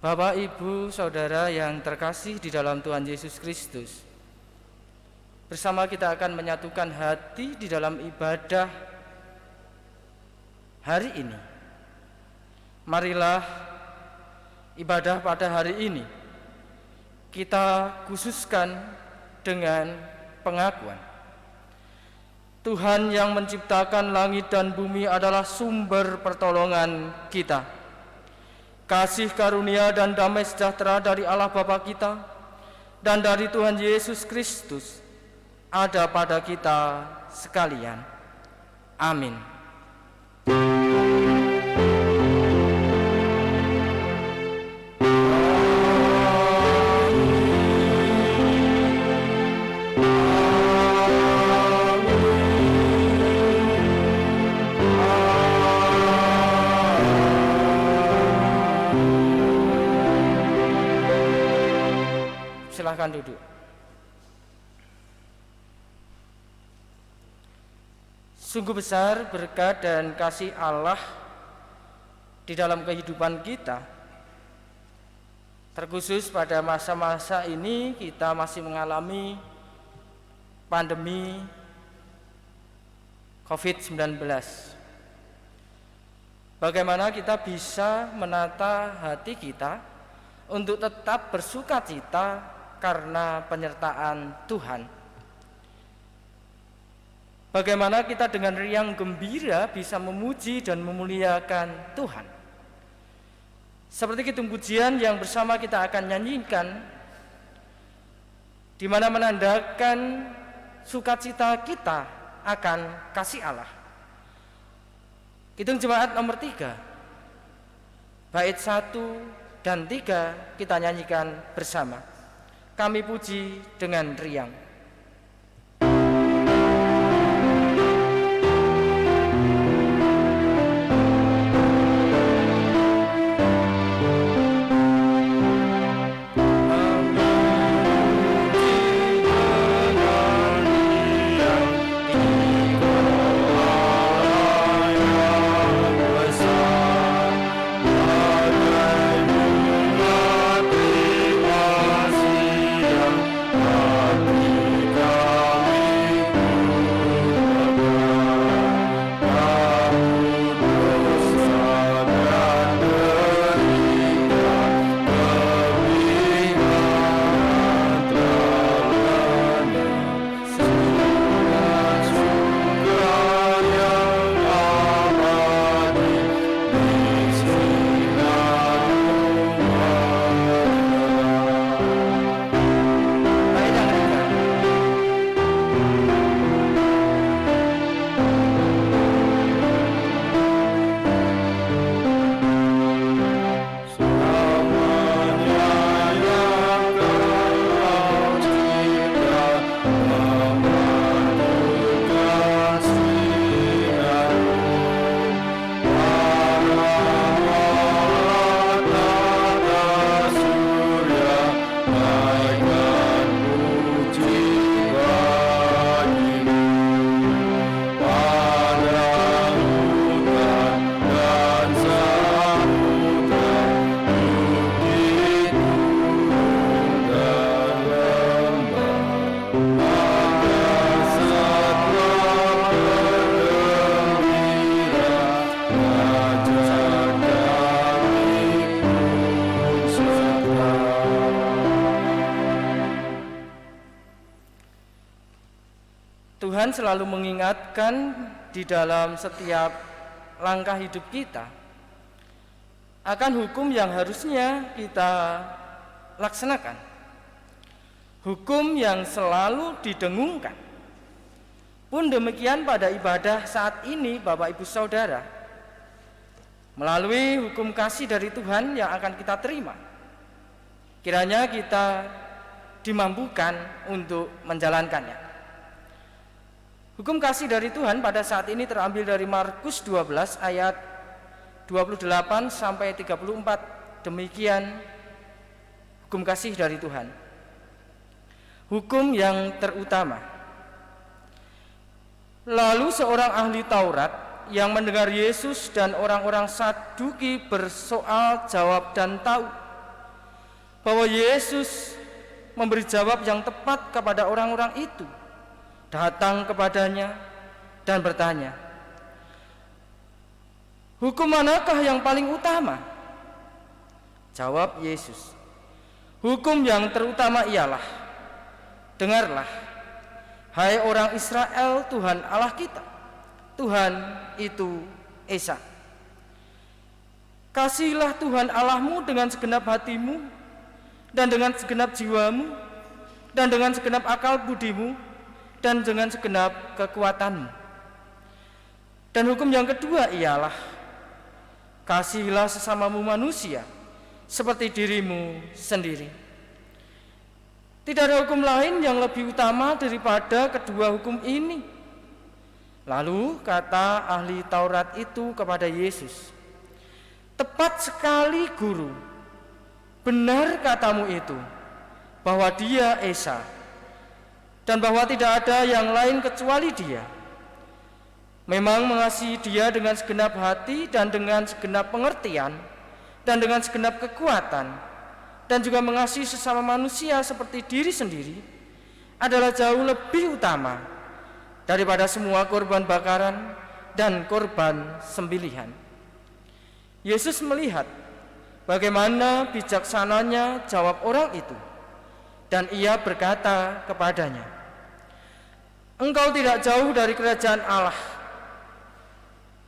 Bapak, Ibu, Saudara yang terkasih di dalam Tuhan Yesus Kristus, bersama kita akan menyatukan hati di dalam ibadah hari ini. Marilah ibadah pada hari ini kita khususkan dengan pengakuan Tuhan yang menciptakan langit dan bumi adalah sumber pertolongan kita. Kasih karunia dan damai sejahtera dari Allah Bapa kita dan dari Tuhan Yesus Kristus ada pada kita sekalian. Amin. Silahkan duduk. Sungguh besar berkat dan kasih Allah di dalam kehidupan kita. Terkhusus pada masa-masa ini kita masih mengalami pandemi COVID-19. Bagaimana kita bisa menata hati kita untuk tetap bersukacita karena penyertaan Tuhan. Bagaimana kita dengan riang gembira bisa memuji dan memuliakan Tuhan. Seperti kidung pujian yang bersama kita akan nyanyikan, di mana menandakan sukacita kita akan kasih Allah. Kidung jemaat nomor 3, bait 1 dan 3 kita nyanyikan bersama. Kami puji dengan riang. Tuhan selalu mengingatkan di dalam setiap langkah hidup kita akan hukum yang harusnya kita laksanakan. Hukum yang selalu didengungkan. Pun demikian pada ibadah saat ini Bapak Ibu Saudara. Melalui hukum kasih dari Tuhan yang akan kita terima. Kiranya kita dimampukan untuk menjalankannya. Hukum kasih dari Tuhan pada saat ini terambil dari Markus 12 ayat 28 sampai 34. Demikian hukum kasih dari Tuhan. Hukum yang terutama. Lalu seorang ahli Taurat yang mendengar Yesus dan orang-orang Saduki bersoal jawab dan tahu, bahwa Yesus memberi jawab yang tepat kepada orang-orang itu, datang kepadanya dan bertanya, "Hukum manakah yang paling utama?" Jawab Yesus, "Hukum yang terutama ialah, dengarlah, hai orang Israel, Tuhan Allah kita, Tuhan itu Esa. Kasihilah Tuhan Allahmu dengan segenap hatimu, dan dengan segenap jiwamu, dan dengan segenap akal budimu, dan dengan segenap kekuatanmu. Dan hukum yang kedua ialah, kasihilah sesamamu manusia seperti dirimu sendiri." Tidak ada hukum lain yang lebih utama daripada kedua hukum ini. Lalu kata ahli Taurat itu kepada Yesus, "Tepat sekali, Guru. Benar katamu itu, bahwa Dia Esa, dan bahwa tidak ada yang lain kecuali Dia. Memang mengasihi Dia dengan segenap hati dan dengan segenap pengertian dan dengan segenap kekuatan, dan juga mengasihi sesama manusia seperti diri sendiri adalah jauh lebih utama daripada semua korban bakaran dan korban sembelihan." Yesus melihat bagaimana bijaksananya jawab orang itu, dan ia berkata kepadanya, "Engkau tidak jauh dari kerajaan Allah."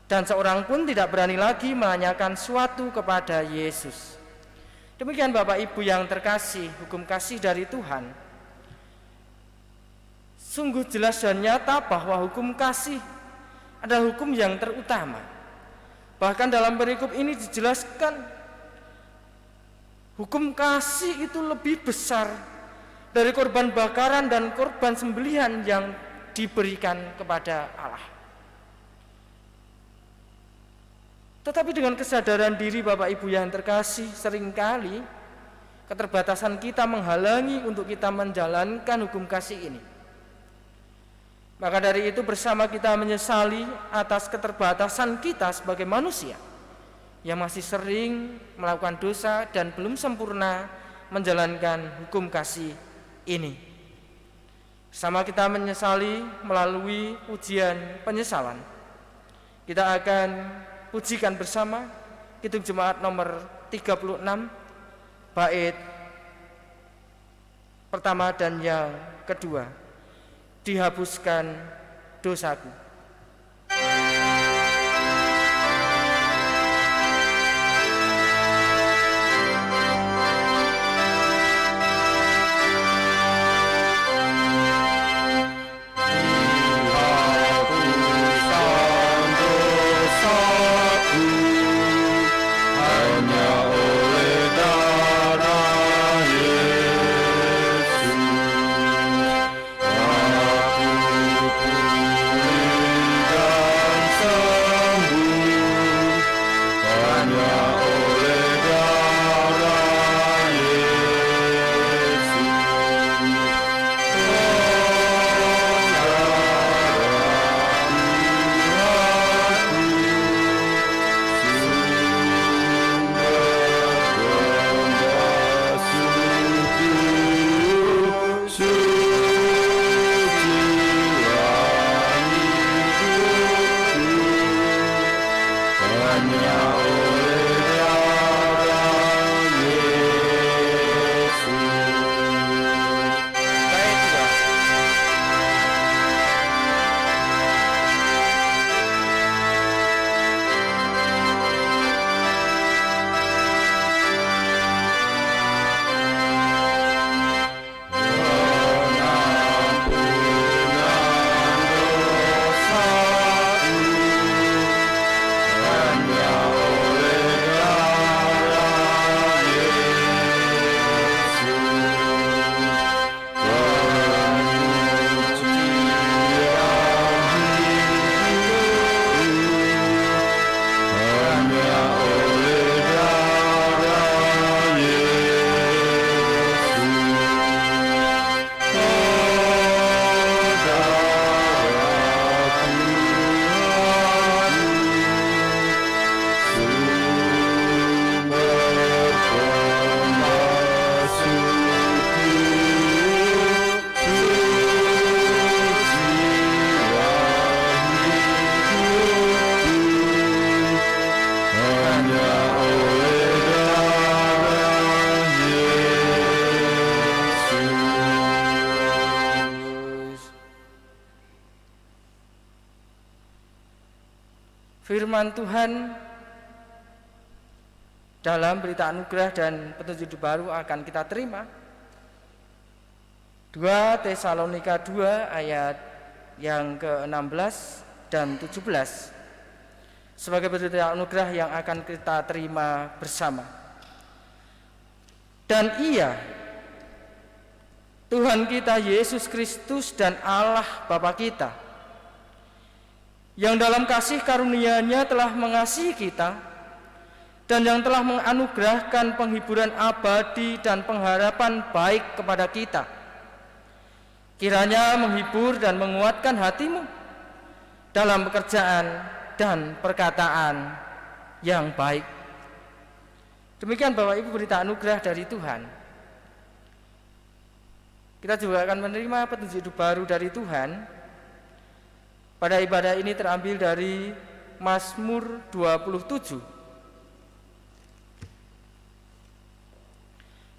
Dan seorang pun tidak berani lagi menanyakan suatu kepada Yesus. Demikian Bapak Ibu yang terkasih, hukum kasih dari Tuhan sungguh jelas dan nyata bahwa hukum kasih adalah hukum yang terutama. Bahkan dalam perikop ini dijelaskan hukum kasih itu lebih besar dari korban bakaran dan korban sembelihan yang diberikan kepada Allah. Tetapi dengan kesadaran diri Bapak Ibu yang terkasih, seringkali keterbatasan kita menghalangi untuk kita menjalankan hukum kasih ini. Maka dari itu bersama kita menyesali atas keterbatasan kita sebagai manusia yang masih sering melakukan dosa dan belum sempurna menjalankan hukum kasih ini. Sama kita menyesali melalui ujian penyesalan. Kita akan pujikan bersama Kidung Jemaat nomor 36 bait pertama dan yang kedua. Dihapuskan dosaku. Yesus, aku firman Tuhan dalam berita anugerah dan petunjuk hidup baru akan kita terima. 2 Tesalonika 2 ayat yang ke-16 dan 17 sebagai berita anugerah yang akan kita terima bersama. Dan Ia, Tuhan kita Yesus Kristus dan Allah Bapa kita, yang dalam kasih karunia-Nya telah mengasihi kita dan yang telah menganugerahkan penghiburan abadi dan pengharapan baik kepada kita, kiranya menghibur dan menguatkan hatimu dalam pekerjaan dan perkataan yang baik. Demikian Bapak Ibu berita anugerah dari Tuhan. Kita juga akan menerima petunjuk hidup baru dari Tuhan. Pada ibadah ini terambil dari Mazmur 27.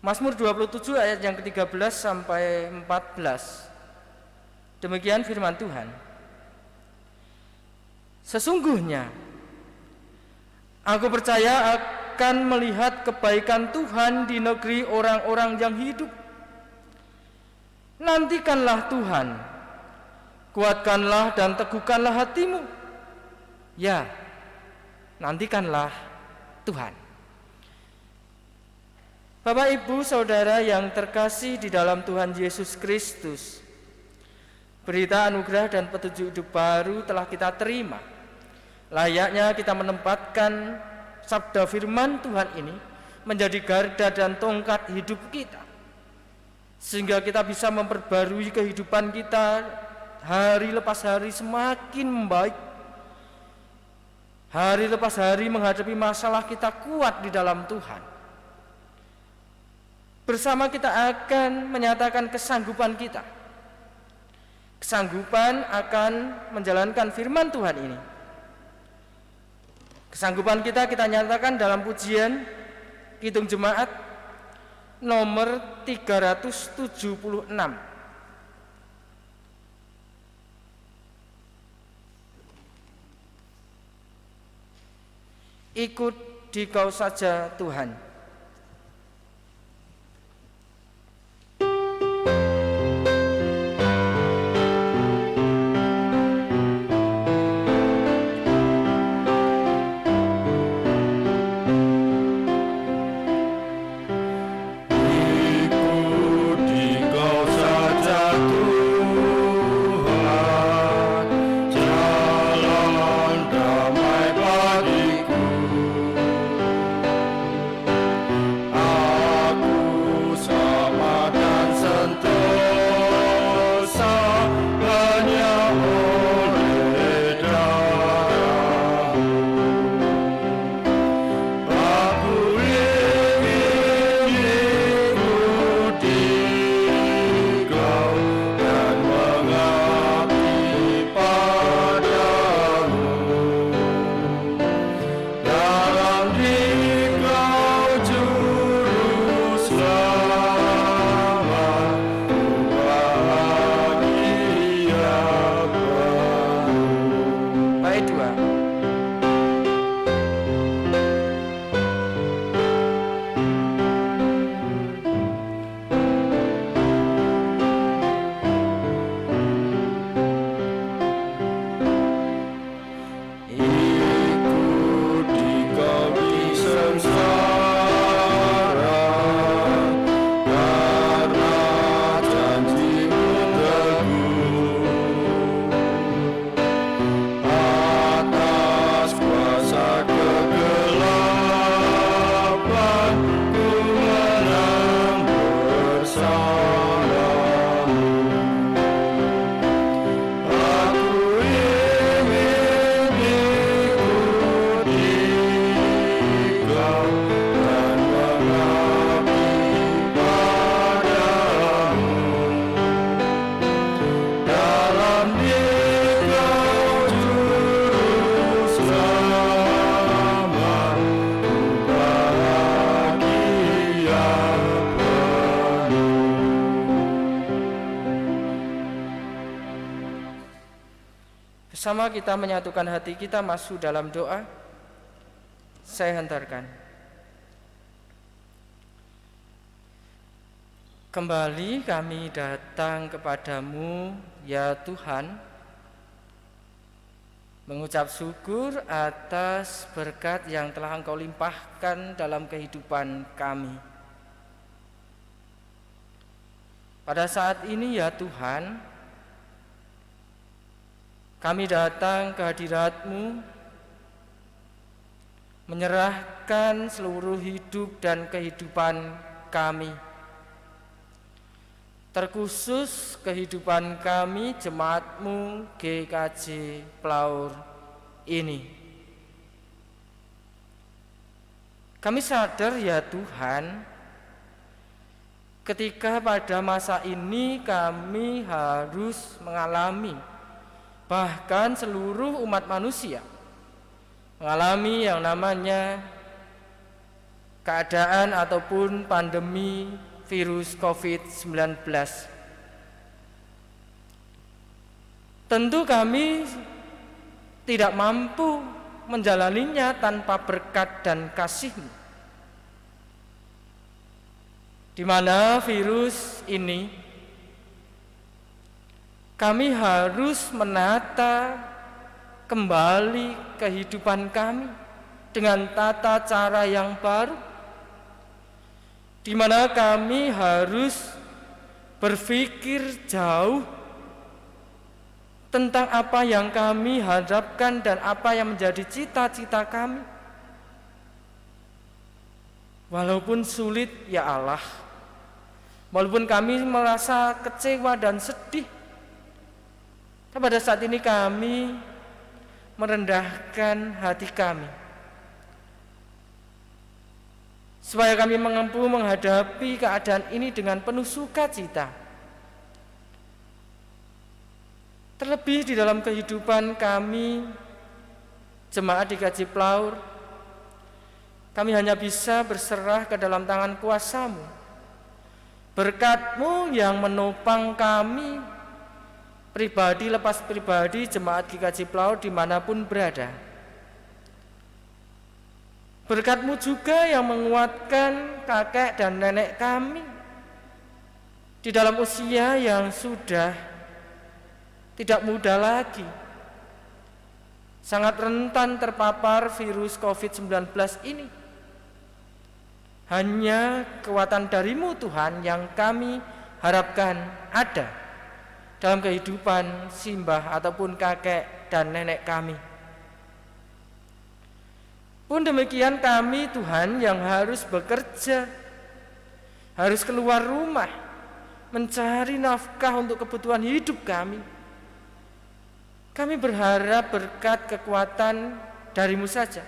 Mazmur 27 ayat yang ke-13 sampai 14. Demikian firman Tuhan. Sesungguhnya aku percaya akan melihat kebaikan Tuhan di negeri orang-orang yang hidup. Nantikanlah Tuhan, kuatkanlah dan teguhkanlah hatimu. Ya, nantikanlah Tuhan. Bapak, Ibu, Saudara yang terkasih di dalam Tuhan Yesus Kristus, berita anugerah dan petunjuk hidup baru telah kita terima. Layaknya kita menempatkan sabda firman Tuhan ini menjadi garda dan tongkat hidup kita, sehingga kita bisa memperbarui kehidupan kita hari lepas hari semakin membaik. Hari lepas hari menghadapi masalah kita kuat di dalam Tuhan. Bersama kita akan menyatakan kesanggupan kita. Kesanggupan akan menjalankan firman Tuhan ini. Kesanggupan kita nyatakan dalam pujian Kidung Jemaat nomor 376. Ikut Dikau saja Tuhan. Bersama kita menyatukan hati kita masuk dalam doa. Saya hantarkan. Kembali kami datang kepadamu ya Tuhan, mengucap syukur atas berkat yang telah Engkau limpahkan dalam kehidupan kami. Pada saat ini ya Tuhan, kami datang ke hadirat-Mu, menyerahkan seluruh hidup dan kehidupan kami, terkhusus kehidupan kami jemaat-Mu GKJ Plaur ini. Kami sadar ya Tuhan, ketika pada masa ini kami harus mengalami, bahkan seluruh umat manusia mengalami yang namanya keadaan ataupun pandemi virus COVID-19. Tentu kami tidak mampu menjalaninya tanpa berkat dan kasih-Mu, di mana virus ini kami harus menata kembali kehidupan kami dengan tata cara yang baru, di mana kami harus berpikir jauh tentang apa yang kami hadapkan dan apa yang menjadi cita-cita kami. Walaupun sulit ya Allah, walaupun kami merasa kecewa dan sedih, pada saat ini kami merendahkan hati kami, supaya kami mampu menghadapi keadaan ini dengan penuh sukacita. Terlebih di dalam kehidupan kami jemaat GKJ Plaur, kami hanya bisa berserah ke dalam tangan kuasa-Mu, berkat-Mu yang menopang kami pribadi lepas pribadi jemaat GKJ Plaur dimanapun berada. Berkat-Mu juga yang menguatkan kakek dan nenek kami di dalam usia yang sudah tidak muda lagi, sangat rentan terpapar virus COVID-19 ini. Hanya kekuatan dari-Mu Tuhan yang kami harapkan ada dalam kehidupan simbah ataupun kakek dan nenek kami. Pun demikian kami Tuhan yang harus bekerja, harus keluar rumah, mencari nafkah untuk kebutuhan hidup kami. Kami berharap berkat kekuatan dari-Mu saja.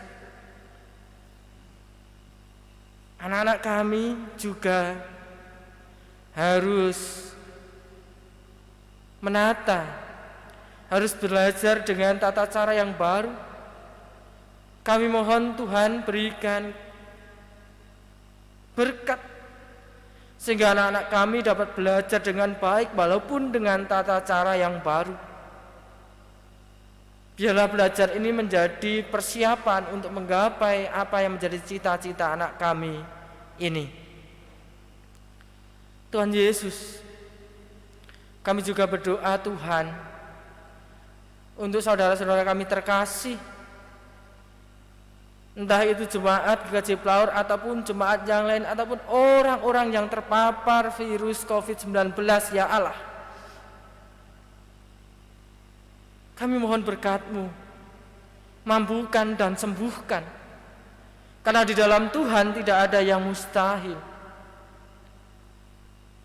Anak-anak kami juga harus menata, harus belajar dengan tata cara yang baru. Kami mohon Tuhan berikan berkat sehingga anak-anak kami dapat belajar dengan baik walaupun dengan tata cara yang baru. Biarlah belajar ini menjadi persiapan untuk menggapai apa yang menjadi cita-cita anak kami ini. Tuhan Yesus, kami juga berdoa Tuhan untuk saudara-saudara kami terkasih, entah itu jemaat GKJ Plaur ataupun jemaat yang lain ataupun orang-orang yang terpapar virus COVID-19 ya Allah. Kami mohon berkat-Mu, mampukan dan sembuhkan, karena di dalam Tuhan tidak ada yang mustahil.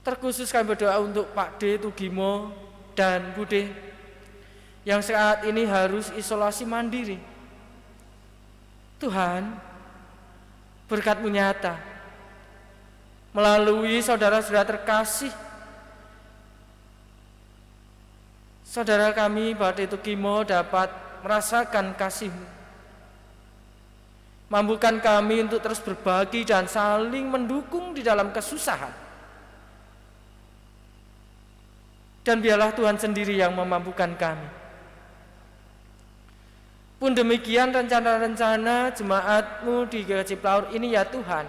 Terkhusus kami berdoa untuk Pak D. Tugimo dan Bude yang saat ini harus isolasi mandiri. Tuhan, berkat-Mu nyata melalui saudara-saudara terkasih, saudara kami Pak D. Tugimo dapat merasakan kasih-Mu. Mampukan kami untuk terus berbagi dan saling mendukung di dalam kesusahan. Dan biarlah Tuhan sendiri yang memampukan kami. Pun demikian rencana-rencana jemaat-Mu di GKJ Plaur ini ya Tuhan.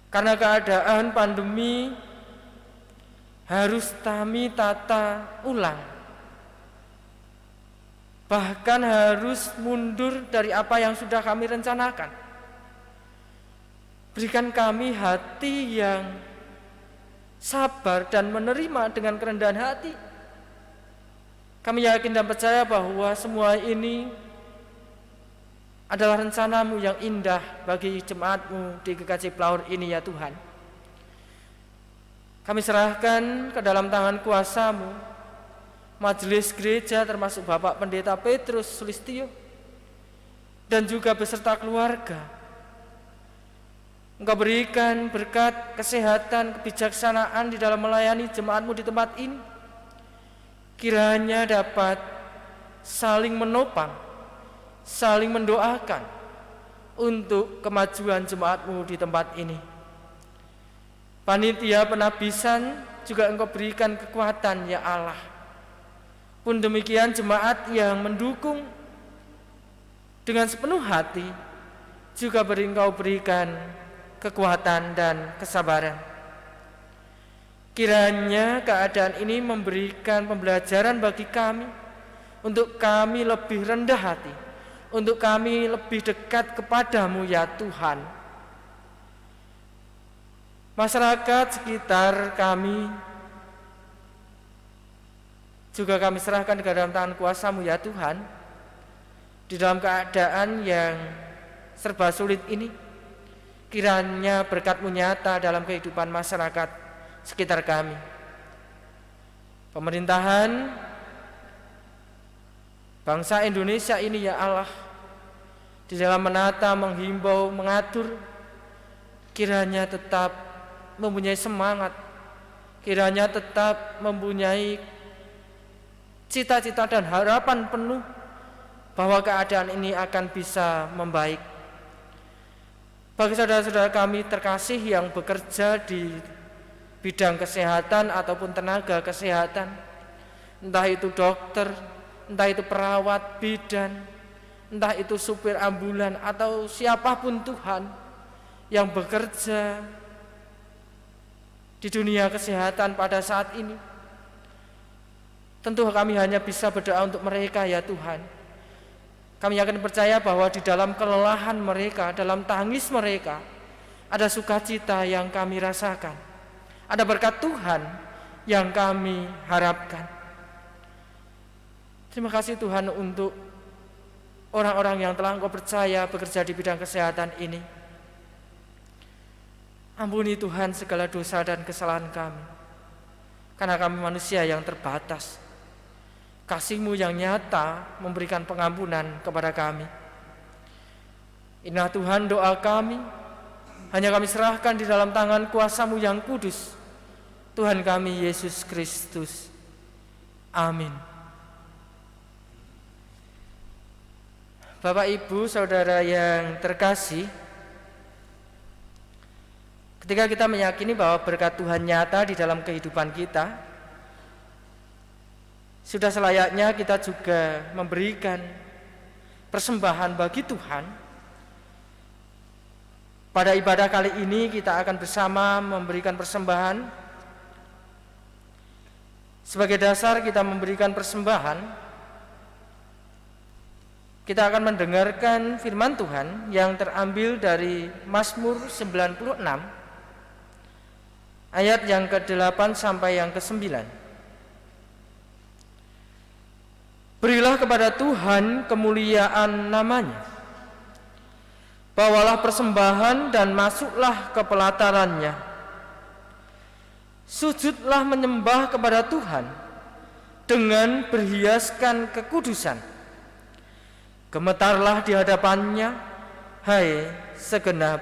Karena keadaan pandemi harus kami tata ulang. Bahkan harus mundur dari apa yang sudah kami rencanakan. Berikan kami hati yang sabar dan menerima dengan kerendahan hati. Kami yakin dan percaya bahwa semua ini adalah rencana-Mu yang indah bagi jemaat-Mu di GKJ Plaur ini ya Tuhan. Kami serahkan ke dalam tangan kuasa-Mu majelis gereja termasuk Bapak Pendeta Petrus Sulistyo dan juga beserta keluarga. Engkau berikan berkat kesehatan, kebijaksanaan di dalam melayani jemaat-Mu di tempat ini. Kiranya dapat saling menopang, saling mendoakan untuk kemajuan jemaat-Mu di tempat ini. Panitia penabisan juga Engkau berikan kekuatan ya Allah. Pun demikian jemaat yang mendukung dengan sepenuh hati juga Engkau berikan kekuatan dan kesabaran. Kiranya keadaan ini memberikan pembelajaran bagi kami untuk kami lebih rendah hati, untuk kami lebih dekat kepadamu ya Tuhan. Masyarakat sekitar kami juga kami serahkan ke dalam tangan kuasa-Mu ya Tuhan. Di dalam keadaan yang serba sulit ini, kiranya berkat-Mu nyata dalam kehidupan masyarakat sekitar kami. Pemerintahan bangsa Indonesia ini ya Allah, di dalam menata, menghimbau, mengatur, kiranya tetap mempunyai semangat, kiranya tetap mempunyai cita-cita dan harapan penuh bahwa keadaan ini akan bisa membaik. Bagi saudara-saudara kami terkasih yang bekerja di bidang kesehatan ataupun tenaga kesehatan, entah itu dokter, entah itu perawat, bidan, entah itu supir ambulan atau siapapun Tuhan yang bekerja di dunia kesehatan pada saat ini, tentu kami hanya bisa berdoa untuk mereka ya Tuhan. Kami akan percaya bahwa di dalam kelelahan mereka, dalam tangis mereka, ada sukacita yang kami rasakan, ada berkat Tuhan yang kami harapkan. Terima kasih Tuhan untuk orang-orang yang telah Engkau percaya bekerja di bidang kesehatan ini. Ampuni Tuhan segala dosa dan kesalahan kami, karena kami manusia yang terbatas. Kasih-Mu yang nyata memberikan pengampunan kepada kami. Inilah Tuhan doa kami, hanya kami serahkan di dalam tangan kuasa-Mu yang kudus, Tuhan kami Yesus Kristus. Amin. Bapak, Ibu, Saudara yang terkasih, ketika kita meyakini bahwa berkat Tuhan nyata di dalam kehidupan kita, sudah selayaknya kita juga memberikan persembahan bagi Tuhan. Pada ibadah kali ini kita akan bersama memberikan persembahan. Sebagai dasar kita memberikan persembahan, kita akan mendengarkan firman Tuhan yang terambil dari Mazmur 96 ayat yang ke-8 sampai yang ke-9. Berilah kepada Tuhan kemuliaan namanya, bawalah persembahan dan masuklah ke pelatarannya. Sujudlah menyembah kepada Tuhan dengan berhiaskan kekudusan. Gemetarlah di hadapannya, hai segenap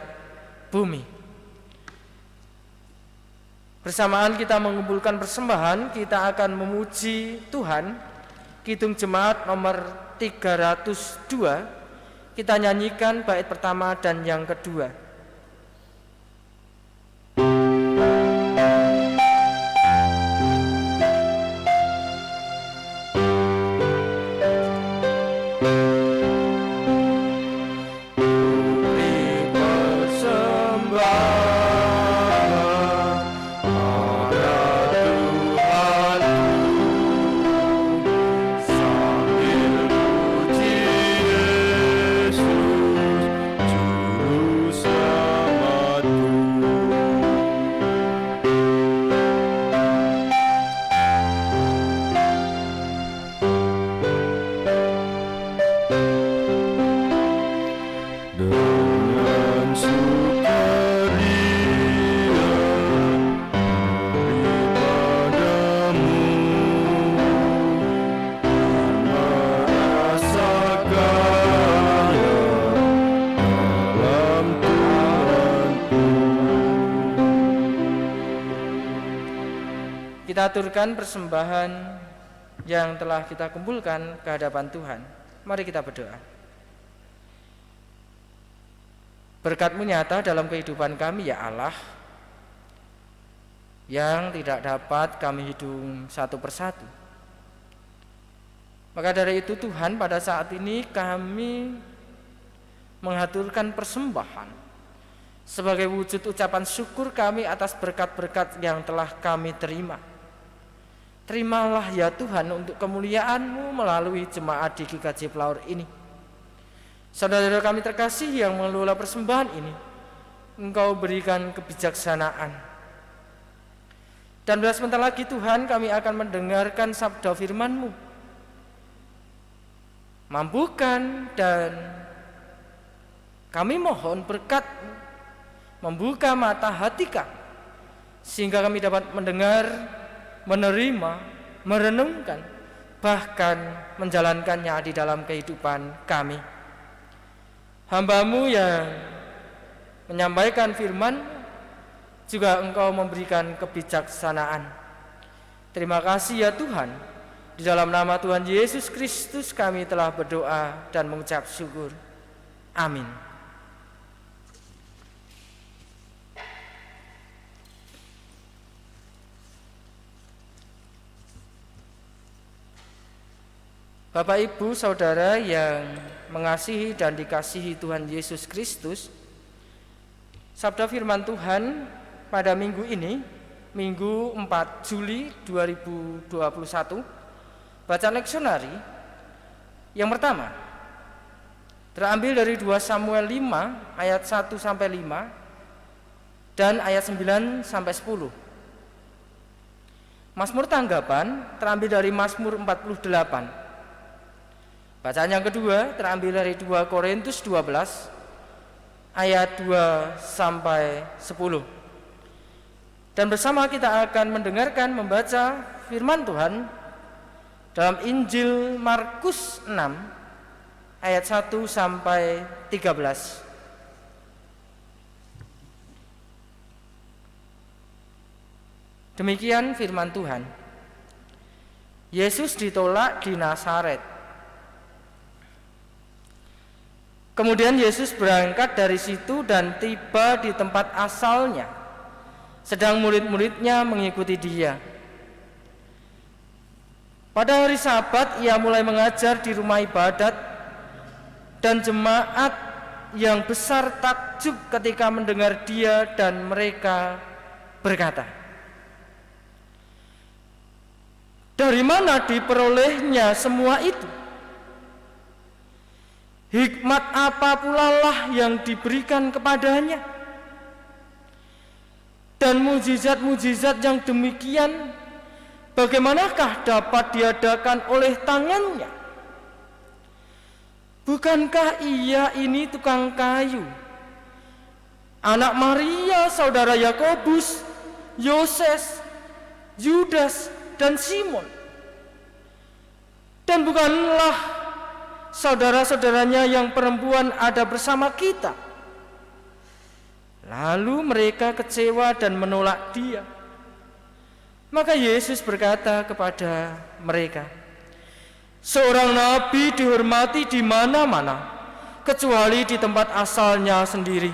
bumi. Bersamaan kita mengumpulkan persembahan, kita akan memuji Tuhan. Kidung Jemaat nomor 302, kita nyanyikan bait pertama dan yang kedua. Kita aturkan persembahan yang telah kita kumpulkan ke hadapan Tuhan. Mari kita berdoa. Berkat-Mu nyata dalam kehidupan kami ya Allah, yang tidak dapat kami hitung satu persatu. Maka dari itu Tuhan, pada saat ini kami mengaturkan persembahan sebagai wujud ucapan syukur kami atas berkat-berkat yang telah kami terima. Terimalah ya Tuhan untuk kemuliaan-Mu melalui jemaat di GKJ Plaur ini. Saudara-saudara kami terkasih yang mengelola persembahan ini, Engkau berikan kebijaksanaan. Dan sebentar lagi Tuhan, kami akan mendengarkan sabda firman-Mu. Mampukan dan kami mohon berkat-Mu membuka mata hati kami, sehingga kami dapat mendengar, menerima, merenungkan, bahkan menjalankannya di dalam kehidupan kami. Hamba-Mu yang menyampaikan firman, juga Engkau memberikan kebijaksanaan. Terima kasih ya Tuhan. Di dalam nama Tuhan Yesus Kristus kami telah berdoa dan mengucap syukur. Amin. Bapak, Ibu, Saudara yang mengasihi dan dikasihi Tuhan Yesus Kristus, sabda firman Tuhan pada minggu ini, Minggu 4 Juli 2021, bacaan leksionari yang pertama terambil dari 2 Samuel 5 ayat 1 sampai 5 dan ayat 9 sampai 10. Mazmur tanggapan terambil dari Mazmur 48. Bacaan yang kedua terambil dari 2 Korintus 12 ayat 2 sampai 10. Dan bersama kita akan mendengarkan membaca firman Tuhan dalam Injil Markus 6 ayat 1 sampai 13. Demikian firman Tuhan. Yesus ditolak di Nazaret. Kemudian Yesus berangkat dari situ dan tiba di tempat asalnya, sedang murid-muridnya mengikuti Dia. Pada hari Sabat Ia mulai mengajar di rumah ibadat, dan jemaat yang besar takjub ketika mendengar Dia, dan mereka berkata, "Dari mana diperolehnya semua itu? Hikmat apa pula lah yang diberikan kepadanya? Dan mujizat-mujizat yang demikian, bagaimanakah dapat diadakan oleh tangannya? Bukankah Ia ini tukang kayu, anak Maria, saudara Yakobus, Yoses, Yudas, dan Simon? Dan bukanlah saudara-saudaranya yang perempuan ada bersama kita?" Lalu mereka kecewa dan menolak Dia. Maka Yesus berkata kepada mereka, "Seorang nabi dihormati di mana-mana, kecuali di tempat asalnya sendiri,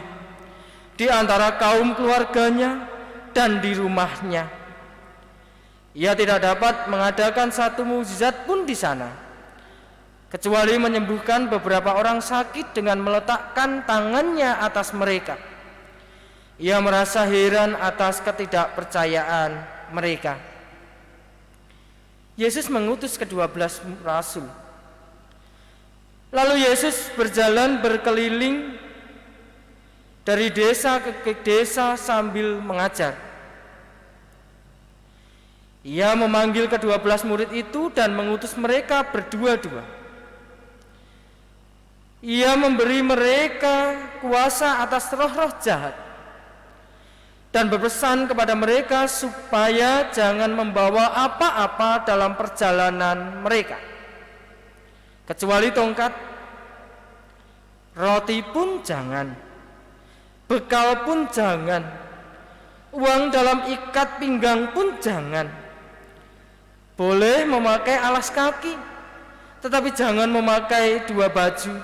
di antara kaum keluarganya dan di rumahnya. Ia tidak dapat mengadakan satu mukjizat pun di sana, kecuali menyembuhkan beberapa orang sakit dengan meletakkan tangannya atas mereka. Ia merasa heran atas ketidakpercayaan mereka." Yesus mengutus ke-12 rasul. Lalu Yesus berjalan berkeliling dari desa ke desa sambil mengajar. Ia memanggil ke-12 murid itu dan mengutus mereka berdua-dua. Ia memberi mereka kuasa atas roh-roh jahat dan berpesan kepada mereka supaya jangan membawa apa-apa dalam perjalanan mereka, kecuali tongkat, roti pun jangan, bekal pun jangan, uang dalam ikat pinggang pun jangan. Boleh memakai alas kaki, tetapi jangan memakai 2 baju.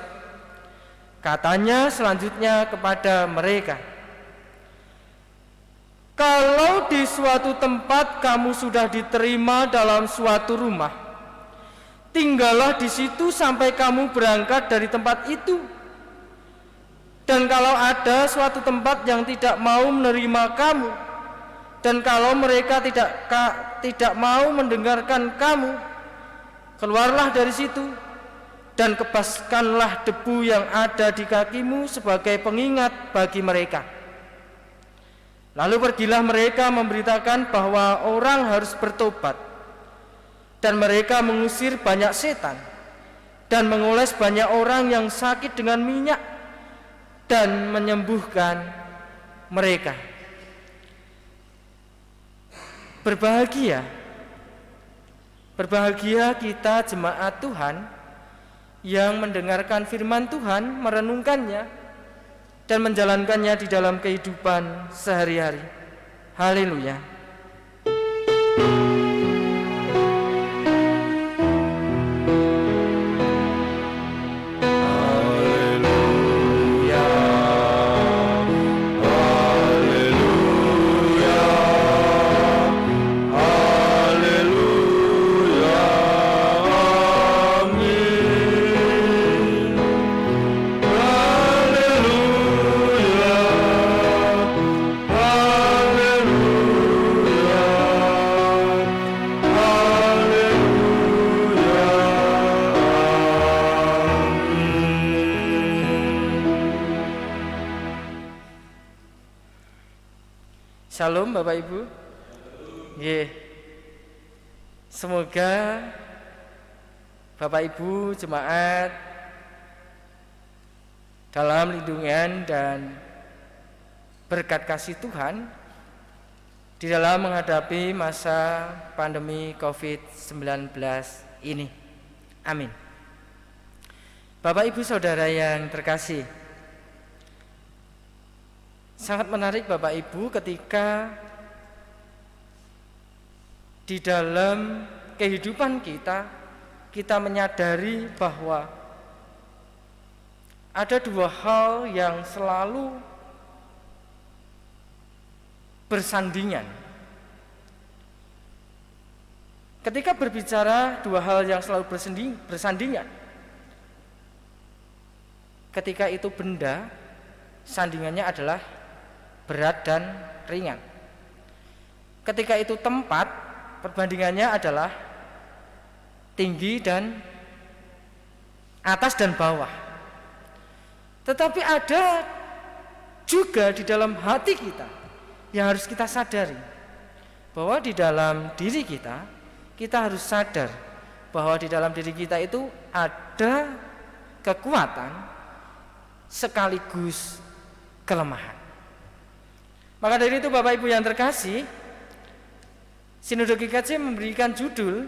Katanya selanjutnya kepada mereka, kalau di suatu tempat kamu sudah diterima dalam suatu rumah, tinggallah di situ sampai kamu berangkat dari tempat itu. Dan kalau ada suatu tempat yang tidak mau menerima kamu, dan kalau mereka tidak mau mendengarkan kamu, keluarlah dari situ dan kebaskanlah debu yang ada di kakimu sebagai pengingat bagi mereka. Lalu pergilah mereka memberitakan bahwa orang harus bertobat, dan mereka mengusir banyak setan dan mengoles banyak orang yang sakit dengan minyak dan menyembuhkan mereka. Berbahagia kita jemaat Tuhan yang mendengarkan firman Tuhan, merenungkannya dan menjalankannya di dalam kehidupan sehari-hari. Haleluya. Shalom Bapak Ibu. Semoga Bapak Ibu jemaat dalam lindungan dan berkat kasih Tuhan di dalam menghadapi masa pandemi COVID-19 ini. Amin. Bapak Ibu Saudara yang terkasih, sangat menarik Bapak Ibu ketika di dalam kehidupan kita menyadari bahwa ada 2 hal yang selalu bersandingan. Ketika berbicara 2 hal yang selalu bersandingan, ketika itu benda, sandingannya adalah berat dan ringan. Ketika itu tempat, perbandingannya adalah tinggi dan atas dan bawah. Tetapi ada juga di dalam hati kita yang harus kita sadari, bahwa di dalam diri kita harus sadar bahwa di dalam diri kita itu ada kekuatan sekaligus kelemahan. Maka dari itu Bapak Ibu yang terkasih, Sinode GKJ memberikan judul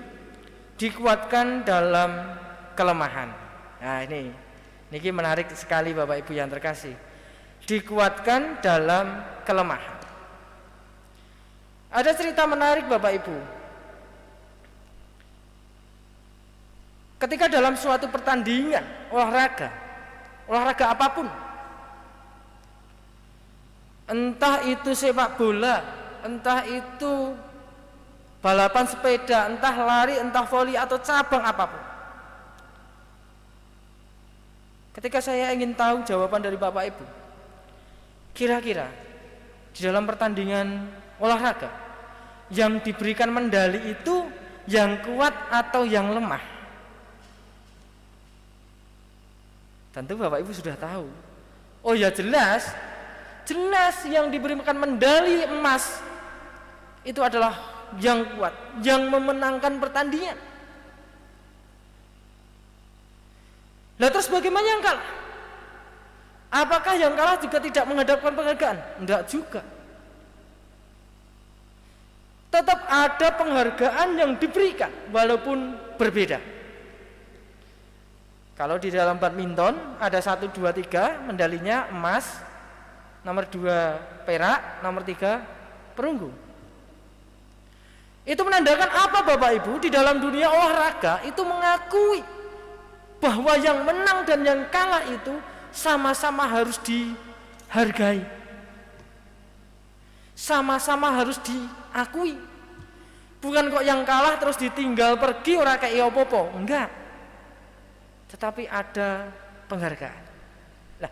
dikuatkan dalam kelemahan. Nah ini menarik sekali Bapak Ibu yang terkasih. Dikuatkan dalam kelemahan. Ada cerita menarik Bapak Ibu. Ketika dalam suatu pertandingan olahraga apapun, entah itu sepak bola, entah itu balapan sepeda, entah lari, entah voli atau cabang apapun. Ketika saya ingin tahu jawaban dari Bapak Ibu, kira-kira di dalam pertandingan olahraga yang diberikan medali itu yang kuat atau yang lemah? Tentu Bapak Ibu sudah tahu. Oh ya, jelas yang diberikan medali emas itu adalah yang kuat, yang memenangkan pertandingan. Lah terus bagaimana yang kalah? Apakah yang kalah juga tidak menghadapkan penghargaan? Enggak juga. Tetap ada penghargaan yang diberikan walaupun berbeda. Kalau di dalam badminton ada 1, 2, 3 medalinya emas, nomor 2 perak, nomor 3 perunggu. Itu menandakan apa Bapak Ibu? Di dalam dunia olahraga itu mengakui bahwa yang menang dan yang kalah itu sama-sama harus dihargai, sama-sama harus diakui. Bukan kok yang kalah terus ditinggal pergi ora kei opo-opo, enggak. Tetapi ada penghargaan. Nah,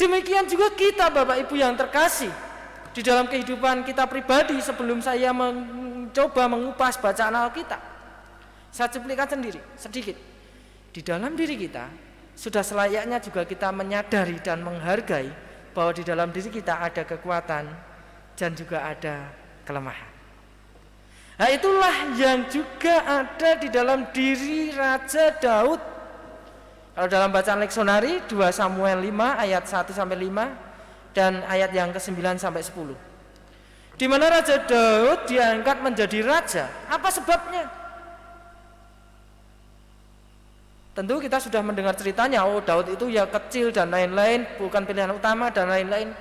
demikian juga kita Bapak Ibu yang terkasih, di dalam kehidupan kita pribadi. Sebelum saya mencoba mengupas bacaan Alkitab, saya cuplikan sendiri sedikit. Di dalam diri kita sudah selayaknya juga kita menyadari dan menghargai bahwa di dalam diri kita ada kekuatan dan juga ada kelemahan. Nah, itulah yang juga ada di dalam diri Raja Daud. Kalau dalam bacaan leksionari 2 Samuel 5 ayat 1 sampai 5 dan ayat yang ke-9 sampai 10. Di mana Raja Daud diangkat menjadi raja. Apa sebabnya? Tentu kita sudah mendengar ceritanya, oh Daud itu ya kecil dan lain-lain, bukan pilihan utama dan lain-lain.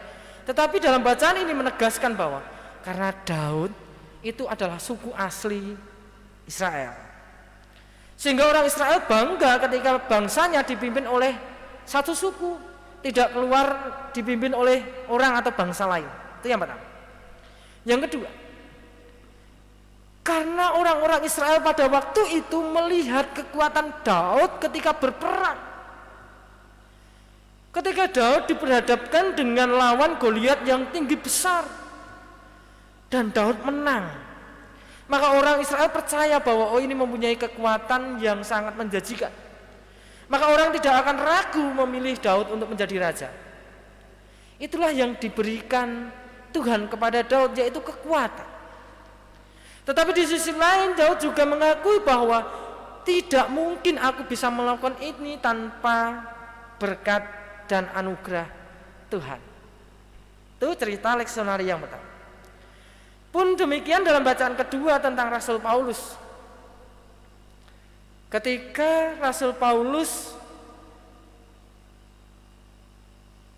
Tetapi dalam bacaan ini menegaskan bahwa karena Daud itu adalah suku asli Israel, sehingga orang Israel bangga ketika bangsanya dipimpin oleh satu suku, tidak keluar dipimpin oleh orang atau bangsa lain. Itu yang pertama. Yang kedua, karena orang-orang Israel pada waktu itu melihat kekuatan Daud ketika berperang. Ketika Daud diperhadapkan dengan lawan Goliat yang tinggi besar dan Daud menang, maka orang Israel percaya bahwa oh ini mempunyai kekuatan yang sangat menjanjikan. Maka orang tidak akan ragu memilih Daud untuk menjadi raja. Itulah yang diberikan Tuhan kepada Daud, yaitu kekuatan. Tetapi di sisi lain Daud juga mengakui bahwa tidak mungkin aku bisa melakukan ini tanpa berkat dan anugerah Tuhan. Itu cerita leksionari yang pertama. Pun demikian dalam bacaan kedua tentang Rasul Paulus. Ketika Rasul Paulus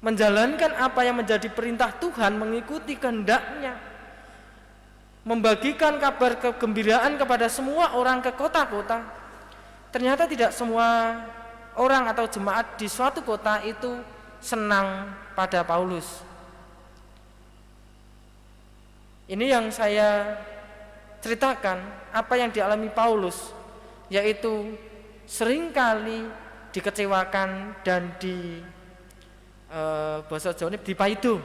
menjalankan apa yang menjadi perintah Tuhan, mengikuti kehendaknya, membagikan kabar kegembiraan kepada semua orang ke kota-kota, ternyata tidak semua orang atau jemaat di suatu kota itu senang pada Paulus. Ini yang saya ceritakan apa yang dialami Paulus, yaitu seringkali dikecewakan dan bahasa Jawa ini dipaido.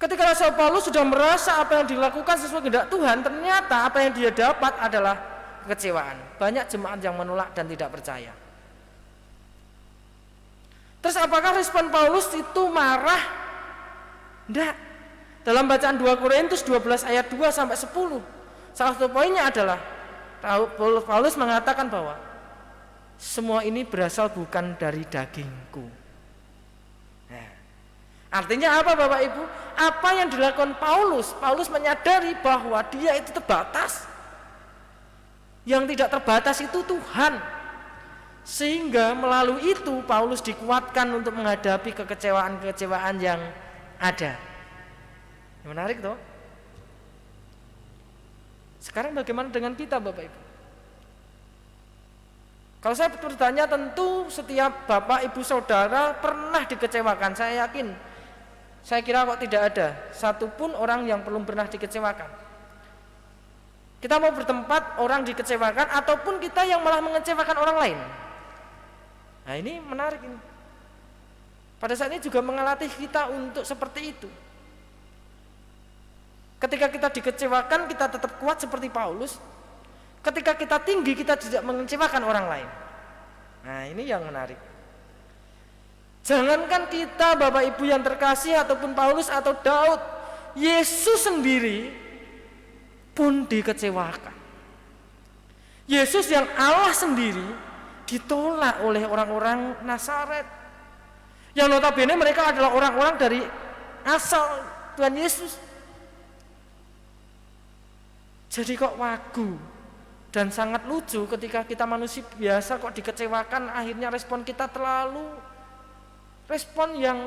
Ketika Rasul Paulus sudah merasa apa yang dilakukan sesuai kehendak Tuhan, ternyata apa yang dia dapat adalah kekecewaan. Banyak jemaat yang menolak dan tidak percaya. Terus apakah respon Paulus itu marah? Tidak. Dalam bacaan 2 Korintus 12 ayat 2 sampai 10, salah satu poinnya adalah Paulus mengatakan bahwa semua ini berasal bukan dari dagingku. Nah, artinya apa Bapak Ibu? Apa yang dilakukan Paulus? Paulus menyadari bahwa dia itu terbatas. Yang tidak terbatas itu Tuhan. Sehingga melalui itu Paulus dikuatkan untuk menghadapi kekecewaan-kekecewaan yang ada. Menarik toh? Sekarang bagaimana dengan kita Bapak Ibu? Kalau saya bertanya, tentu setiap Bapak Ibu Saudara pernah dikecewakan. Saya yakin, saya kira kok tidak ada satupun orang yang belum pernah dikecewakan. Kita mau bertempat orang dikecewakan ataupun kita yang malah mengecewakan orang lain. Nah ini menarik ini. Pada saat ini juga mengelatih kita untuk seperti itu. Ketika kita dikecewakan, kita tetap kuat seperti Paulus. Ketika kita tinggi, kita tidak mengecewakan orang lain. Nah ini yang menarik. Jangankan kita Bapak Ibu yang terkasih ataupun Paulus atau Daud, Yesus sendiri pun dikecewakan. Yesus yang Allah sendiri ditolak oleh orang-orang Nazaret, yang notabene mereka adalah orang-orang dari asal Tuhan Yesus. Jadi kok wagu dan sangat lucu ketika kita manusia biasa kok dikecewakan, akhirnya respon kita terlalu respon yang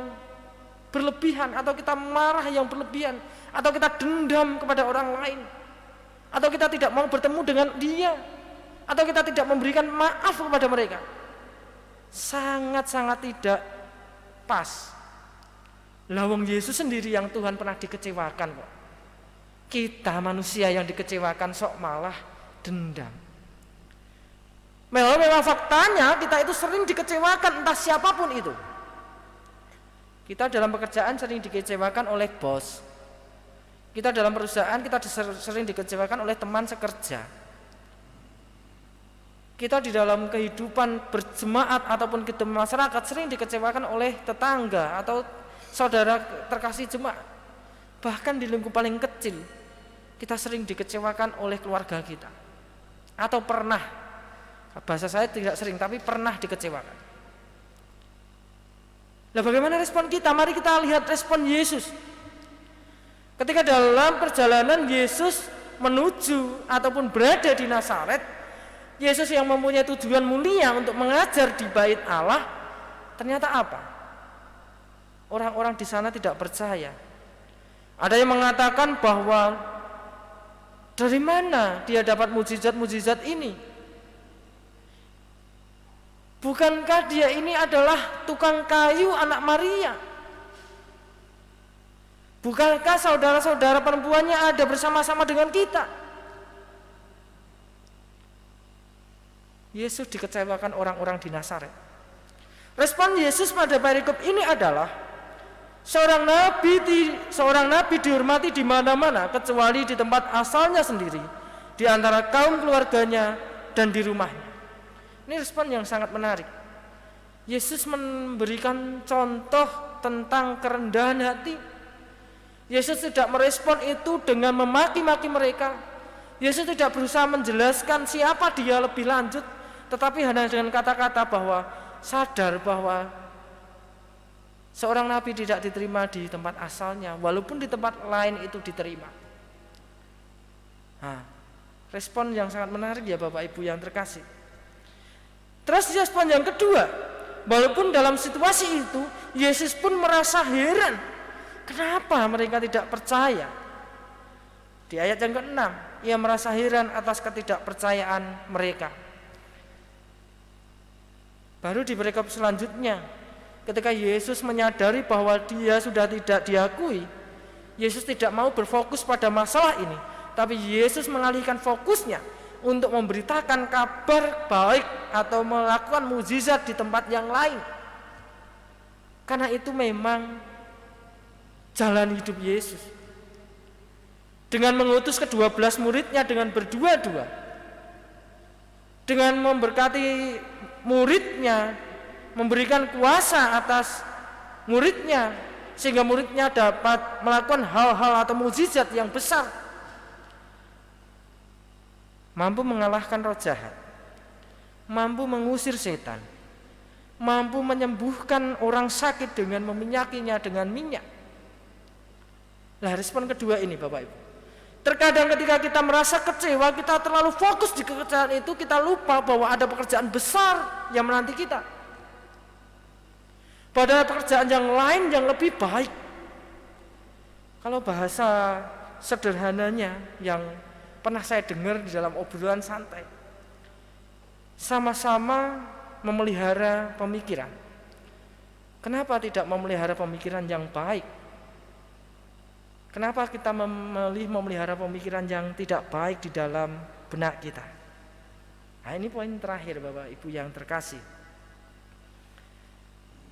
berlebihan, atau kita marah yang berlebihan, atau kita dendam kepada orang lain, atau kita tidak mau bertemu dengan dia, atau kita tidak memberikan maaf kepada mereka. Sangat-sangat tidak pas. Lawang Yesus sendiri yang Tuhan pernah dikecewakan kok. Kita manusia yang dikecewakan sok malah dendam. Memang faktanya kita itu sering dikecewakan, entah siapapun itu. Kita dalam pekerjaan sering dikecewakan oleh bos. Kita dalam perusahaan kita sering dikecewakan oleh teman sekerja. Kita di dalam kehidupan berjemaat ataupun kehidupan masyarakat sering dikecewakan oleh tetangga atau saudara terkasih jemaat. Bahkan di lingkup paling kecil kita sering dikecewakan oleh keluarga kita. Atau pernah, bahasa saya tidak sering tapi pernah dikecewakan. Nah, bagaimana respon kita? Mari kita lihat respon Yesus. Ketika dalam perjalanan Yesus menuju ataupun berada di Nazaret, Yesus yang mempunyai tujuan mulia untuk mengajar di bait Allah, ternyata apa? Orang-orang di sana tidak percaya. Ada yang mengatakan bahwa dari mana dia dapat mujizat-mujizat ini? Bukankah dia ini adalah tukang kayu anak Maria? Bukankah saudara-saudara perempuannya ada bersama-sama dengan kita? Yesus dikecewakan orang-orang di Nazaret. Respon Yesus pada perikop ini adalah seorang nabi dihormati di mana-mana kecuali di tempat asalnya sendiri, di antara kaum keluarganya dan di rumahnya. Ini respon yang sangat menarik. Yesus memberikan contoh tentang kerendahan hati. Yesus tidak merespon itu dengan memaki-maki mereka. Yesus tidak berusaha menjelaskan siapa dia lebih lanjut, tetapi hanya dengan kata-kata bahwa sadar bahwa seorang nabi tidak diterima di tempat asalnya, walaupun di tempat lain itu diterima. Nah, respon yang sangat menarik ya Bapak Ibu yang terkasih. Terus respon yang kedua, walaupun dalam situasi itu Yesus pun merasa heran, kenapa mereka tidak percaya. Di ayat yang ke-6, ia merasa heran atas ketidakpercayaan mereka. Baru di perikop selanjutnya, ketika Yesus menyadari bahwa dia sudah tidak diakui, Yesus tidak mau berfokus pada masalah ini, tapi Yesus mengalihkan fokusnya untuk memberitakan kabar baik atau melakukan mukjizat di tempat yang lain. Karena itu memang jalan hidup Yesus. Dengan mengutus ke-12 muridnya dengan berdua-dua, dengan memberkati muridnya, memberikan kuasa atas muridnya sehingga muridnya dapat melakukan hal-hal atau mukjizat yang besar, mampu mengalahkan roh jahat, mampu mengusir setan, mampu menyembuhkan orang sakit dengan meminyakinya dengan minyak. Nah, respon kedua ini Bapak Ibu, terkadang ketika kita merasa kecewa, kita terlalu fokus di kekecewaan itu, kita lupa bahwa ada pekerjaan besar yang menanti kita. Pada pekerjaan yang lain yang lebih baik. Kalau bahasa sederhananya yang pernah saya dengar di dalam obrolan santai, sama-sama memelihara pemikiran. Kenapa tidak memelihara pemikiran yang baik? Kenapa kita memilih memelihara pemikiran yang tidak baik di dalam benak kita? Nah, ini poin terakhir Bapak Ibu yang terkasih.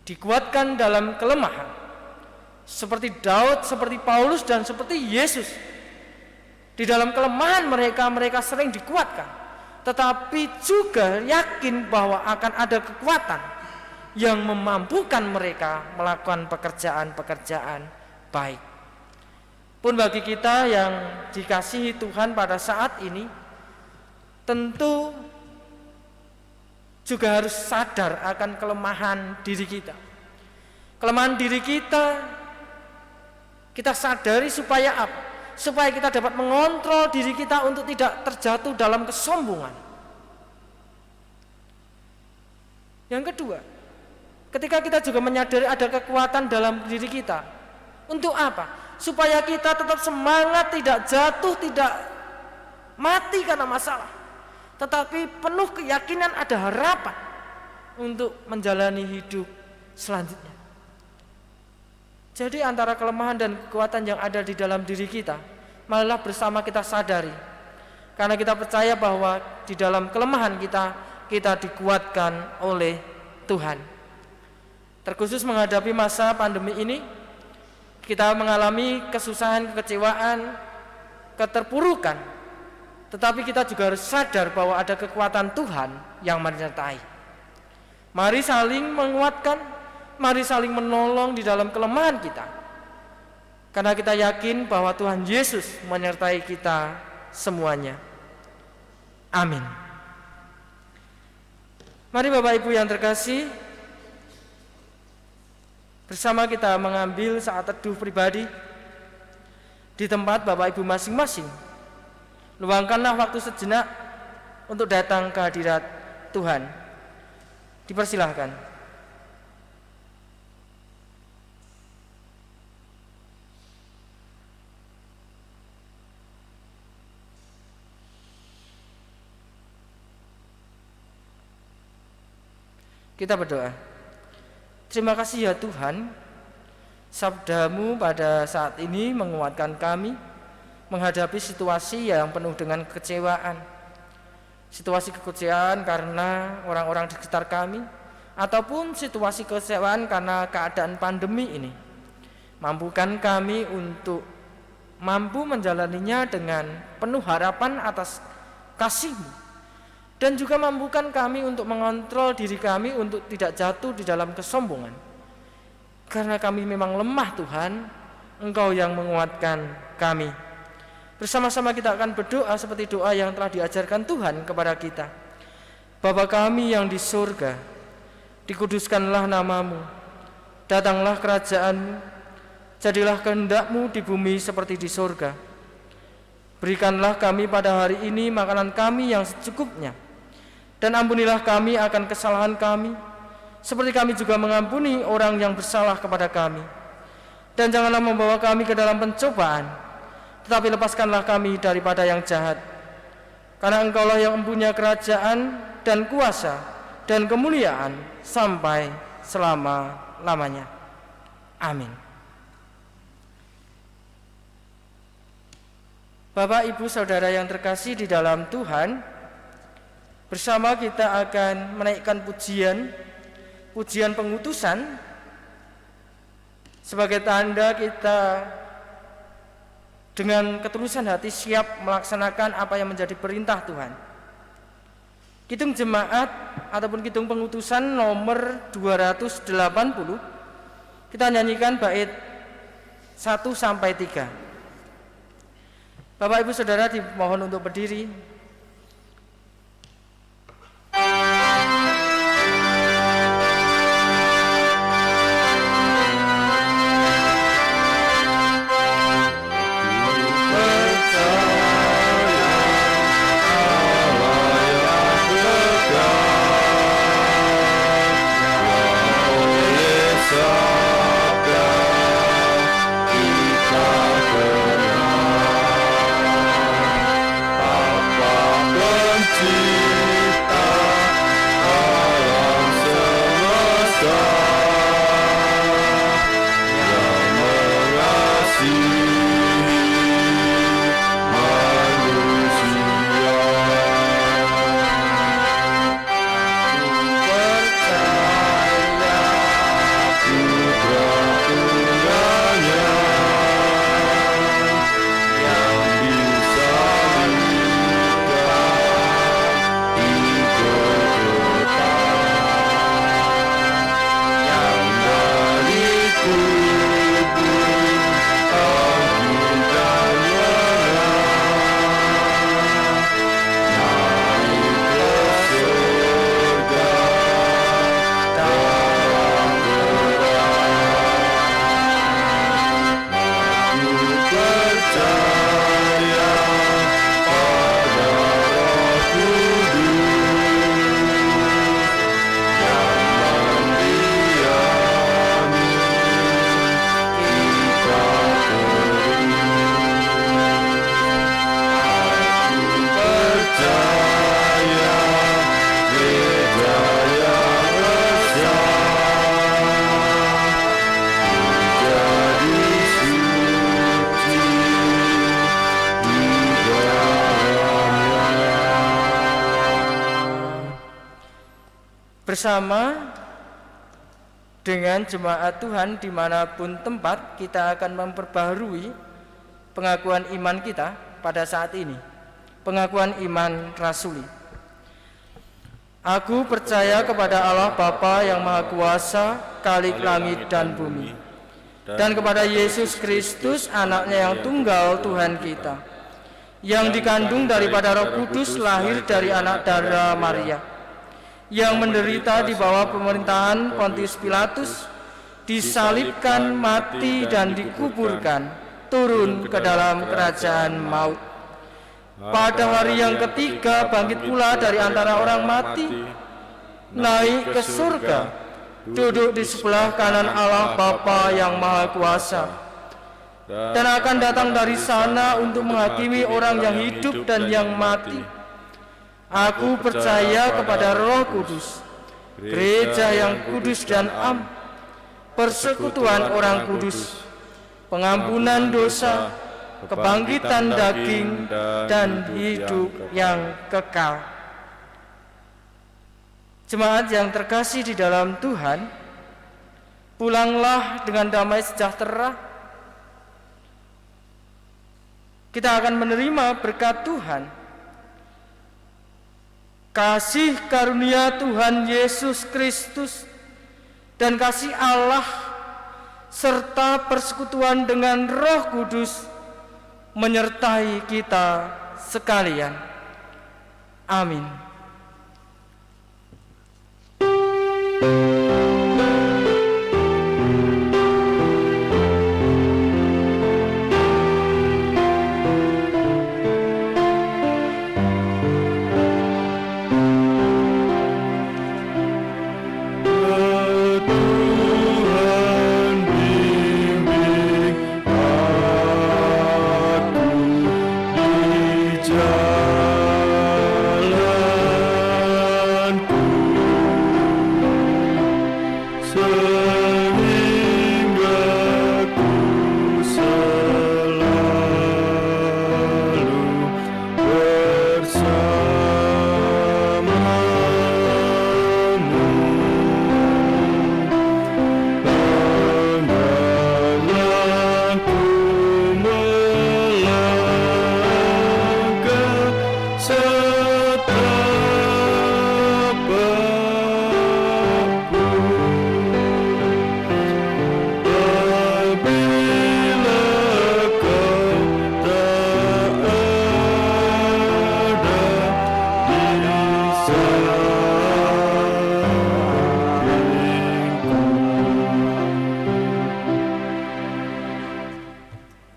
Dikuatkan dalam kelemahan, seperti Daud, seperti Paulus, dan seperti Yesus. Di dalam kelemahan mereka sering dikuatkan, tetapi juga yakin bahwa akan ada kekuatan yang memampukan mereka melakukan pekerjaan-pekerjaan baik. Pun bagi kita yang dikasihi Tuhan pada saat ini, tentu juga harus sadar akan kelemahan diri kita. Kelemahan diri kita sadari supaya apa? Supaya kita dapat mengontrol diri kita untuk tidak terjatuh dalam kesombongan. Yang kedua, ketika kita juga menyadari ada kekuatan dalam diri kita. Untuk apa? Supaya kita tetap semangat, tidak jatuh, tidak mati karena masalah, tetapi penuh keyakinan ada harapan untuk menjalani hidup selanjutnya. Jadi antara kelemahan dan kekuatan yang ada di dalam diri kita, malah bersama kita sadari. Karena kita percaya bahwa di dalam kelemahan kita dikuatkan oleh Tuhan. Terkhusus menghadapi masa pandemi ini, kita mengalami kesusahan, kekecewaan, keterpurukan. Tetapi kita juga harus sadar bahwa ada kekuatan Tuhan yang menyertai. Mari saling menguatkan, mari saling menolong di dalam kelemahan kita. Karena kita yakin bahwa Tuhan Yesus menyertai kita semuanya. Amin. Mari Bapak Ibu yang terkasih, bersama kita mengambil saat teduh pribadi di tempat Bapak Ibu masing-masing. Luangkanlah waktu sejenak untuk datang ke hadirat Tuhan. Dipersilahkan. Kita berdoa. Terima kasih ya Tuhan, sabda-Mu pada saat ini menguatkan kami menghadapi situasi yang penuh dengan kekecewaan. Situasi kekecewaan karena orang-orang di sekitar kami, ataupun situasi kekecewaan karena keadaan pandemi ini. Mampukan kami untuk mampu menjalaninya dengan penuh harapan atas kasih-Mu, dan juga mampukan kami untuk mengontrol diri kami untuk tidak jatuh di dalam kesombongan. Karena kami memang lemah Tuhan, Engkau yang menguatkan kami. Bersama-sama kita akan berdoa seperti doa yang telah diajarkan Tuhan kepada kita. Bapa kami yang di surga, dikuduskanlah nama-Mu, datanglah kerajaan-Mu, jadilah kehendak-Mu di bumi seperti di surga. Berikanlah kami pada hari ini makanan kami yang secukupnya, dan ampunilah kami akan kesalahan kami, seperti kami juga mengampuni orang yang bersalah kepada kami. Dan janganlah membawa kami ke dalam pencobaan, tetapi lepaskanlah kami daripada yang jahat. Karena Engkaulah yang mempunyai kerajaan dan kuasa dan kemuliaan sampai selama-lamanya. Amin. Bapak, Ibu, Saudara yang terkasih di dalam Tuhan, bersama kita akan menaikkan pujian pengutusan sebagai tanda kita dengan ketulusan hati siap melaksanakan apa yang menjadi perintah Tuhan. Kidung jemaat ataupun kidung pengutusan nomor 280, kita nyanyikan bait 1 sampai 3. Bapak Ibu Saudara dimohon untuk berdiri. Apa Bersama dengan jemaat Tuhan dimanapun tempat, kita akan memperbaharui pengakuan iman kita pada saat ini. Pengakuan iman rasuli. Aku percaya kepada Allah Bapa yang Maha Kuasa, Khalik langit dan bumi, dan kepada Yesus Kristus, anaknya yang tunggal Tuhan kita, yang dikandung daripada Roh Kudus, lahir dari anak darah Maria, yang menderita di bawah pemerintahan Pontius Pilatus, disalibkan, mati dan dikuburkan, turun ke dalam kerajaan maut. Pada hari yang ketiga bangkit pula dari antara orang mati, naik ke surga, duduk di sebelah kanan Allah Bapa yang Maha Kuasa, dan akan datang dari sana untuk menghakimi orang yang hidup dan yang mati. Aku percaya kepada Roh Kudus, gereja yang kudus dan am, persekutuan orang kudus, pengampunan dosa, kebangkitan daging, dan hidup yang kekal. Jemaat yang terkasih di dalam Tuhan, pulanglah dengan damai sejahtera. Kita akan menerima berkat Tuhan. Kasih karunia Tuhan Yesus Kristus dan kasih Allah serta persekutuan dengan Roh Kudus menyertai kita sekalian. Amin.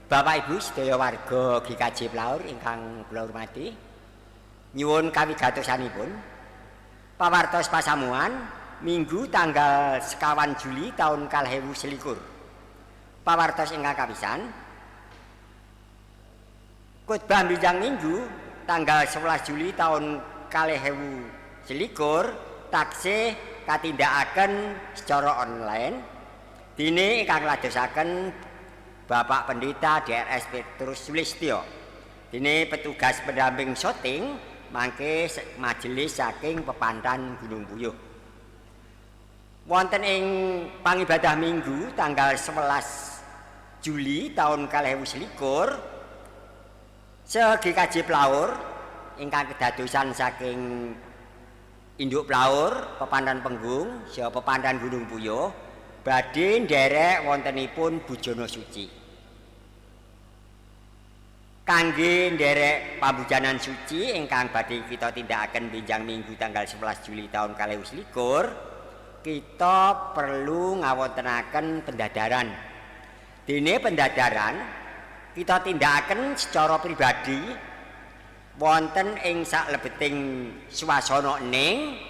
Bapak Ibu sedaya warga GKJ Plaur ingkang kula hormati, nyuwun kawigatosanipun pawartos pasamuan Minggu tanggal 1 Juli tahun 2021. Pawartos ingkang kapisan, khotbah benjang Minggu tanggal 11 Juli tahun 2021 taksih katindakaken secara online. Dene ingkang ladosaken Bapak Pendeta DRS Petrus Sulistyo. Dene petugas pendamping syuting mangke majelis saking Pepandan Gunung Puyuh. Wonten ing pangibadah Minggu tanggal 11 Juli tahun 2021, se-GKJ Plaur ingkang kedadosan saking Induk Plaur, Pepandan Penggung, saha Pepandan Gunung Puyuh badhe nderek wontenipun Bujana Suci. Kangge nderek pambujanan suci ingkang badhe kita tindakaken benjang Minggu tanggal 11 Juli tahun 2021, kita perlu ngawontenaken pendadaran. Dene pendadaran kita tindakaken secara pribadi wonten ing saklebeting swasana ening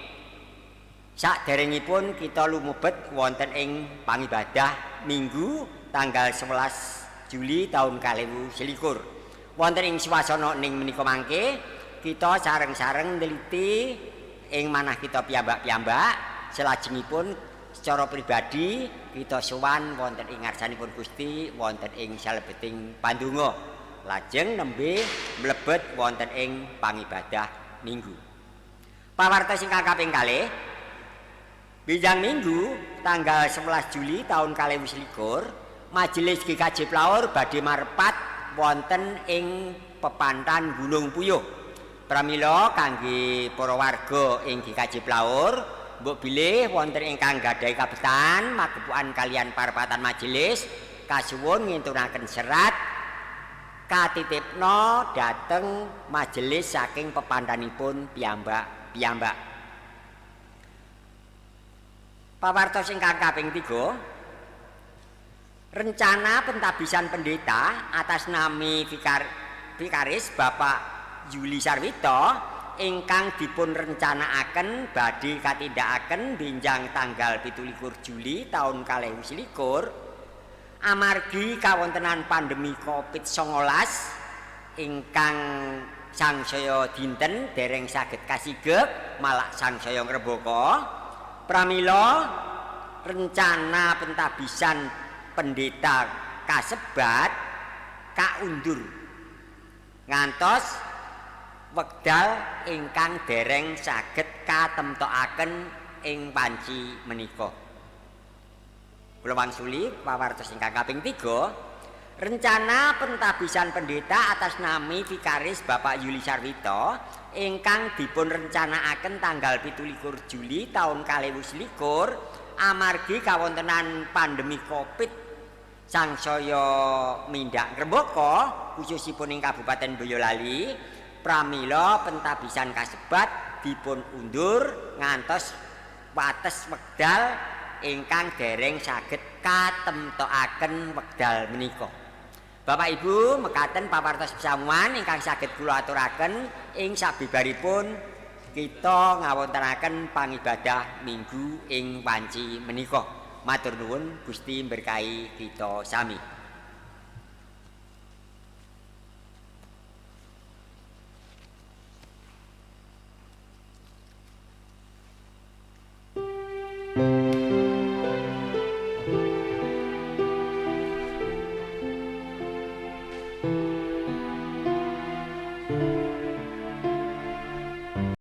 saderengipun kita lumebet wonten ing pangibadah Minggu tanggal 11 Juli tahun 2021. Wonten ing swasana ning menika mangke kita sareng-sareng neliti ing manah kita piyambak-piyambak, selajengipun secara pribadi kita sowan wonten ing ngarsanipun Gusti wonten ing salebeting pandonga, lajeng nembe mlebet wonten ing pangibadah Minggu. Pawartos ingkang kaping kalih, Benjang minggu tanggal 11 Juli tahun 2021 Majelis GKJ Plaur badhe marepat wonten ing pepantan Gunung Puyuh. Pramila kangge para warga ing GKJ Plaur mbok bilih wonten ingkang gadhahi kabetan magepukan kalian parpatan majelis kasuwun ngintunaken serat katitipna dhateng majelis saking pepantanipun piyambak. Pawartos ingkang kaping 3, rencana pentabisan pendeta atas nami Vikaris Bapak Yuli Sarwito ingkang dipun rencanakaken badhe katindakaken benjang tanggal 17 Juli tahun 2021 amargi kawontenan pandemi Covid-19 ingkang sangsaya dinten dereng saged kasigep malak sangsaya ngrembaka. Pramila rencana pentabisan pendeta kasebat kaundur ngantos wekdal ingkang dereng saged katemtokaken ing panci menika. Kula wangsuli pawartos ingkang kaping 3, rencana pentabisan pendeta atas nami Vikaris Bapak Yuli Sarwito ingkang dipun rencanakaken tanggal 17 Juli tahun 2021 amargi kawontenan pandemi Covid sangsaya mindhak ngrembaka khususipun ing Kabupaten Boyolali. Pramila pentabisan kasebat dipun undur ngantos wates wekdal ingkang dereng saged katemtokaken wekdal menika. Bapak Ibu mekaten pawartos pasamuan ingkang saged kula aturaken ing sabibaripun kita ngawontenaken pangibadah minggu ing wanci menika. Matur nuwun Gusti berkahi kita sami.